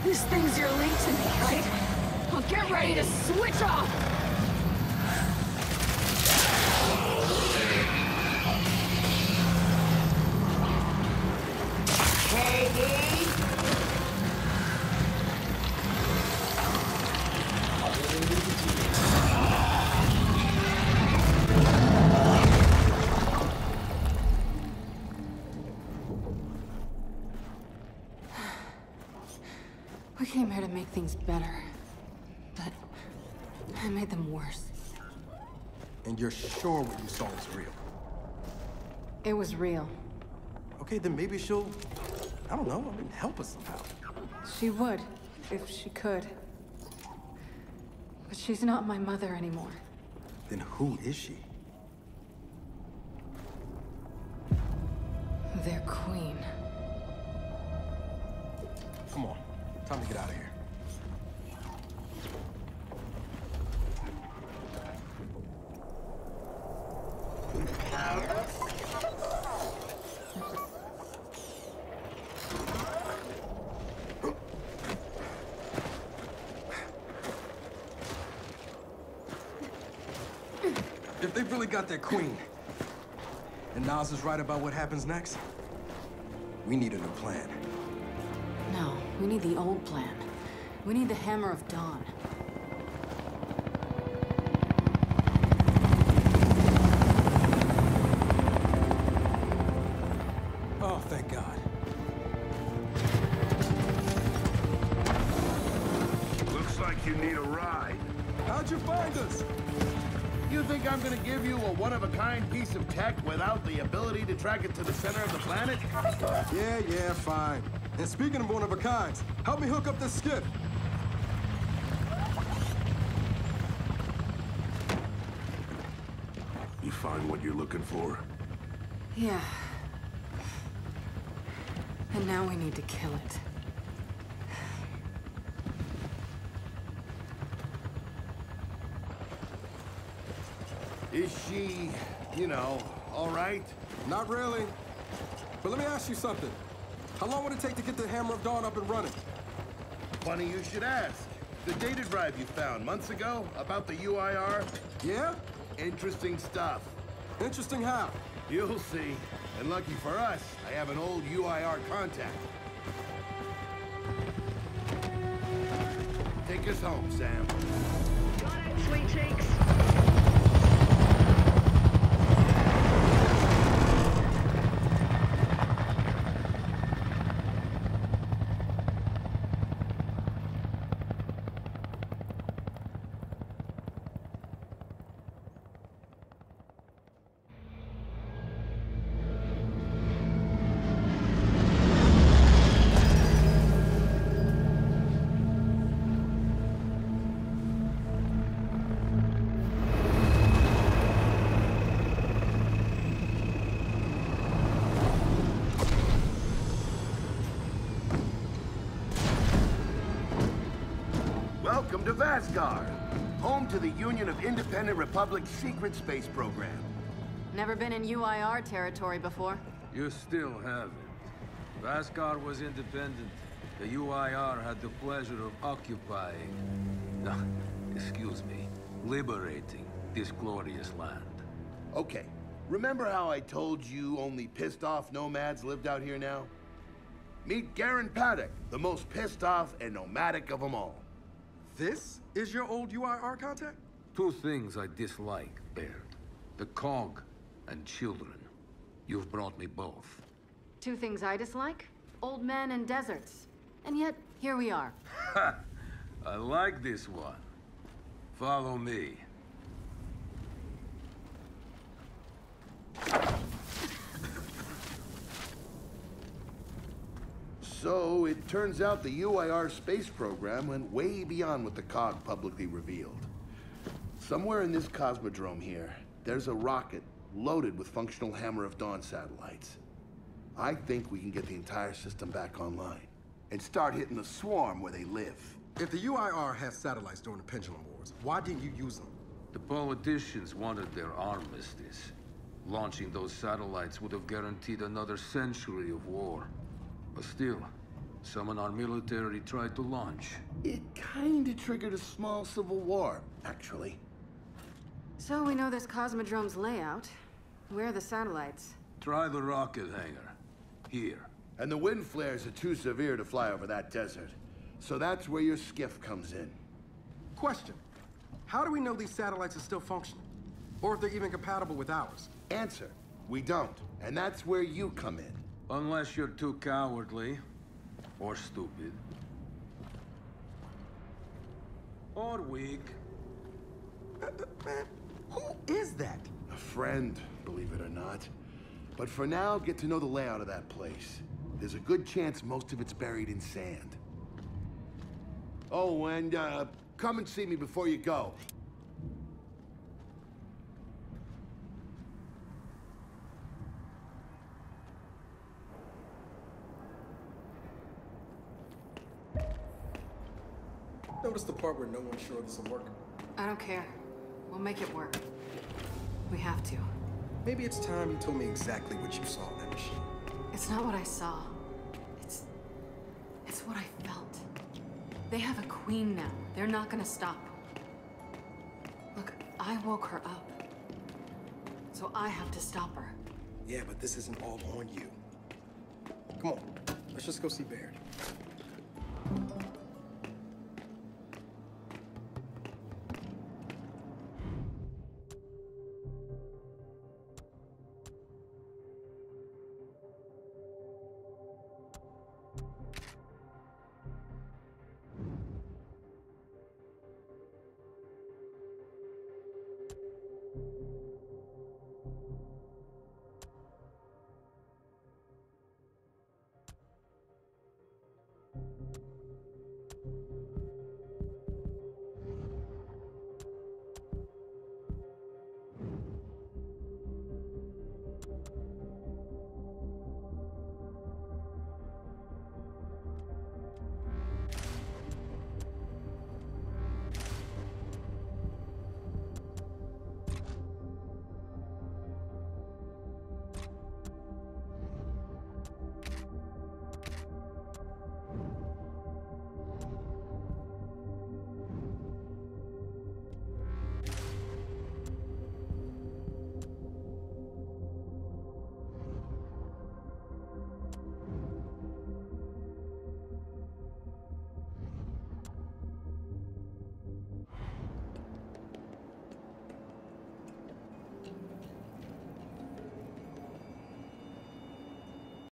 This thing's your link to me, right? Well, get ready to switch off! We came here to make things better, but I made them worse. And you're sure what you saw was real? It was real. Okay, then maybe she'll, I don't know, help us somehow. She would, if she could. But she's not my mother anymore. Then who is she? Their queen. Come on, time to get out of here. If they've really got their queen, and Nas is right about what happens next, we need a new plan. No, we need the old plan. We need the Hammer of Dawn. Oh, thank God. Looks like you need a ride. How'd you find us? You think I'm gonna give you a one-of-a-kind piece of tech without the ability to track it to the center of the planet? Yeah, fine. And speaking of one-of-a-kinds, help me hook up this skiff. You find what you're looking for? Yeah. And now we need to kill it. Is she, all right? Not really. But let me ask you something. How long would it take to get the Hammer of Dawn up and running? Funny you should ask. The data drive you found months ago about the UIR? Yeah? Interesting stuff. Interesting how? You'll see. And lucky for us, I have an old UIR contact. Take us home, Sam. Got it, sweet cheeks. Welcome to Vasgar, home to the Union of Independent Republic's secret space program. Never been in UIR territory before? You still haven't. Vasgar was independent. The UIR had the pleasure of occupying... No, excuse me, liberating this glorious land. Okay, remember how I told you only pissed-off nomads lived out here now? Meet Garen Paddock, the most pissed-off and nomadic of them all. This is your old UIR contact? Two things I dislike, Baird. The cog and children. You've brought me both. Two things I dislike? Old men and deserts. And yet, here we are. Ha! I like this one. Follow me. So, it turns out the UIR space program went way beyond what the COG publicly revealed. Somewhere in this cosmodrome here, there's a rocket loaded with functional Hammer of Dawn satellites. I think we can get the entire system back online and start hitting the swarm where they live. If the UIR has satellites during the Pendulum Wars, why didn't you use them? The politicians wanted their armistice. Launching those satellites would have guaranteed another century of war. But still, Someone our military tried to launch. It kinda triggered a small civil war, actually. So we know this Cosmodrome's layout. Where are the satellites? Try the rocket hangar. Here. And the wind flares are too severe to fly over that desert. So that's where your skiff comes in. Question. How do we know these satellites are still functioning? Or if they're even compatible with ours? Answer, we don't. And that's where you come in. Unless you're too cowardly. Or stupid. Or weak. Man, who is that? A friend, believe it or not. But for now, get to know the layout of that place. There's a good chance most of it's buried in sand. Oh, and come and see me before you go. Notice the part where no one's sure this will work? I don't care. We'll make it work. We have to. Maybe it's time you told me exactly what you saw in that machine. It's not what I saw. It's what I felt. They have a queen now. They're not gonna stop. Look, I woke her up. So I have to stop her. Yeah, but this isn't all on you. Come on, let's just go see Baird.